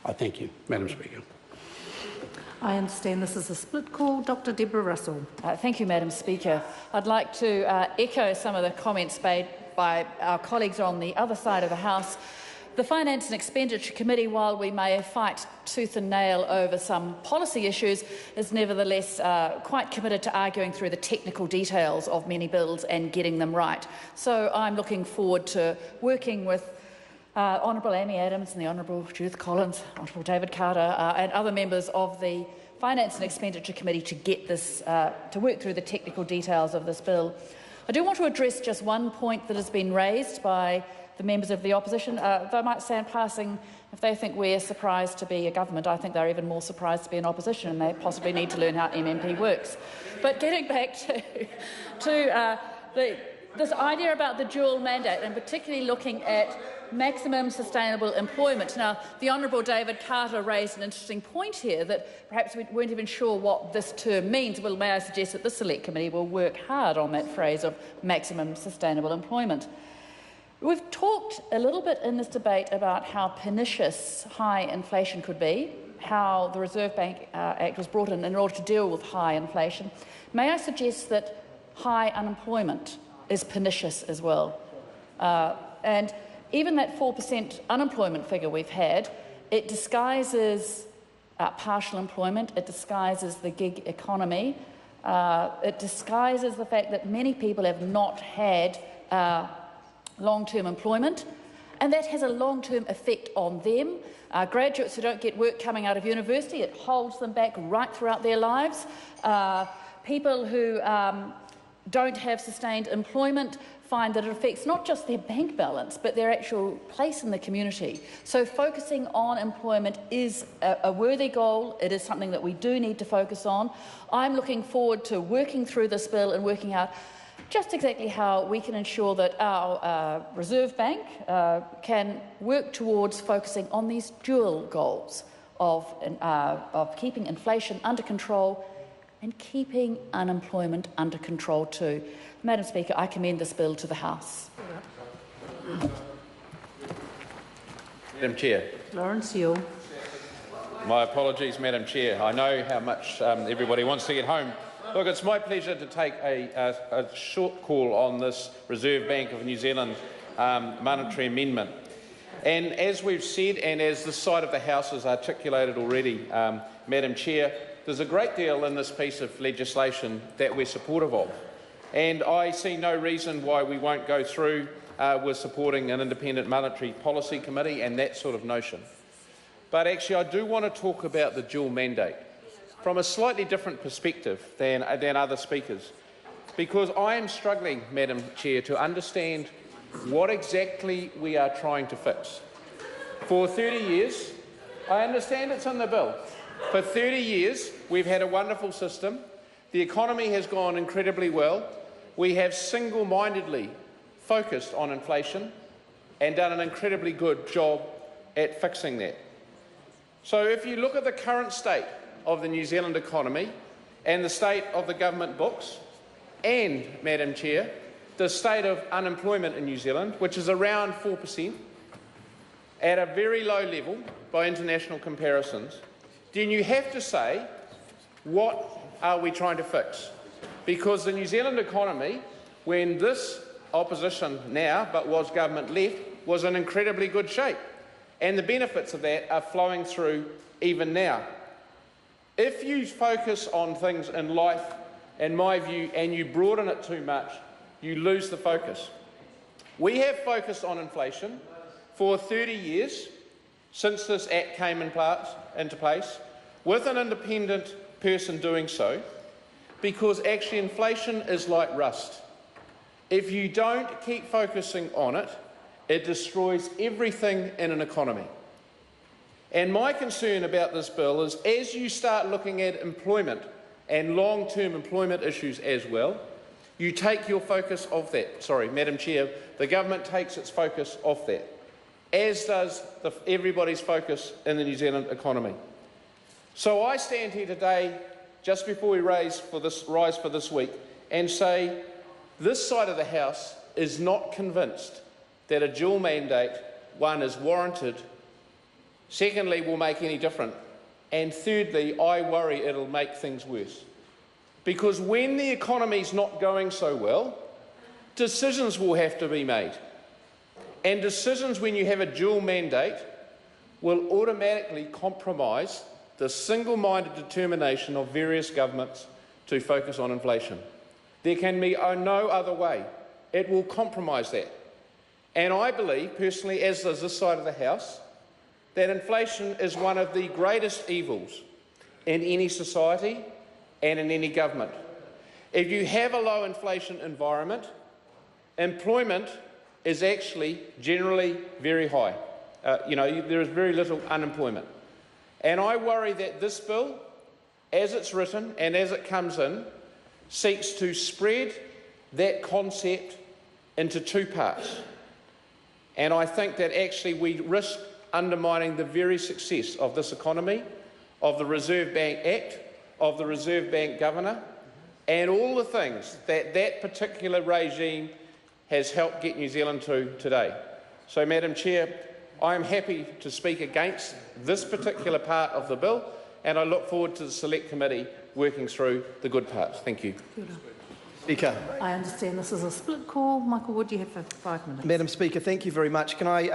I thank you, Madam Speaker. I understand this is a split call. Dr Deborah Russell. Thank you, Madam Speaker. I'd like to echo some of the comments made by our colleagues on the other side of the House. The Finance and Expenditure Committee, while we may fight tooth and nail over some policy issues, is nevertheless quite committed to arguing through the technical details of many bills and getting them right. So I'm looking forward to working with Honourable Amy Adams and the Honourable Judith Collins, Honourable David Carter and other members of the Finance and Expenditure Committee to get this, to work through the technical details of this bill. I do want to address just one point that has been raised by the members of the opposition. Though I might say in passing, if they think we're surprised to be a government, I think they're even more surprised to be an opposition, and they possibly need to learn how MMP works. But getting back to this idea about the dual mandate, and particularly looking at maximum sustainable employment. Now, the Honourable David Carter raised an interesting point here that perhaps we weren't even sure what this term means. Well, may I suggest that the Select Committee will work hard on that phrase of maximum sustainable employment. We've talked a little bit in this debate about how pernicious high inflation could be, how the Reserve Bank Act was brought in order to deal with high inflation. May I suggest that high unemployment is pernicious as well? And even that 4% unemployment figure we've had, it disguises partial employment, it disguises the gig economy, it disguises the fact that many people have not had long-term employment, and that has a long-term effect on them. Graduates who don't get work coming out of university, it holds them back right throughout their lives. People who don't have sustained employment find that it affects not just their bank balance, but their actual place in the community. So focusing on employment is a worthy goal. It is something that we do need to focus on. I'm looking forward to working through this bill and working out just exactly how we can ensure that our Reserve Bank can work towards focusing on these dual goals of keeping inflation under control and keeping unemployment under control too. Madam Speaker, I commend this bill to the House. Madam Chair. Lawrence Hill. My apologies, Madam Chair. I know how much everybody wants to get home. Look, it's my pleasure to take a short call on this Reserve Bank of New Zealand monetary amendment. And as we've said, and as this side of the House has articulated already, Madam Chair, there's a great deal in this piece of legislation that we're supportive of. And I see no reason why we won't go through with supporting an independent monetary policy committee and that sort of notion. But actually, I do want to talk about the dual mandate from a slightly different perspective than other speakers, because I am struggling, Madam Chair, to understand what exactly we are trying to fix. For 30 years, I understand it's in the bill. For 30 years, we've had a wonderful system. The economy has gone incredibly well. We have single-mindedly focused on inflation and done an incredibly good job at fixing that. So if you look at the current state of the New Zealand economy and the state of the government books and, Madam Chair, the state of unemployment in New Zealand, which is around 4%, at a very low level by international comparisons, then you have to say, what are we trying to fix? Because the New Zealand economy, when this opposition now, but was government left, was in incredibly good shape. And the benefits of that are flowing through even now. If you focus on things in life, in my view, and you broaden it too much, you lose the focus. We have focused on inflation for 30 years since this Act came into place, with an independent person doing so, because actually inflation is like rust. If you don't keep focusing on it, it destroys everything in an economy. And my concern about this bill is, as you start looking at employment and long-term employment issues as well, you take your focus off that. Sorry, Madam Chair, the government takes its focus off that, as does everybody's focus in the New Zealand economy. So I stand here today, just before we rise for this week, and say this side of the House is not convinced that a dual mandate, one, is warranted Secondly, will make any difference. And thirdly, I worry it'll make things worse. Because when the economy's not going so well, decisions will have to be made. And decisions, when you have a dual mandate, will automatically compromise the single-minded determination of various governments to focus on inflation. There can be no other way. It will compromise that. And I believe, personally, as does this side of the House, that inflation is one of the greatest evils in any society and in any government. If you have a low inflation environment, employment is actually generally very high. There is very little unemployment. And I worry that this bill, as it's written and as it comes in, seeks to spread that concept into two parts. And I think that actually we risk undermining the very success of this economy, of the Reserve Bank Act, of the Reserve Bank Governor, and all the things that that particular regime has helped get New Zealand to today. So, Madam Chair, I am happy to speak against this particular part of the bill, and I look forward to the Select Committee working through the good parts. Thank you. Speaker. I understand this is a split call. Michael Wood, you have 5 minutes. Madam Speaker, thank you very much. Can I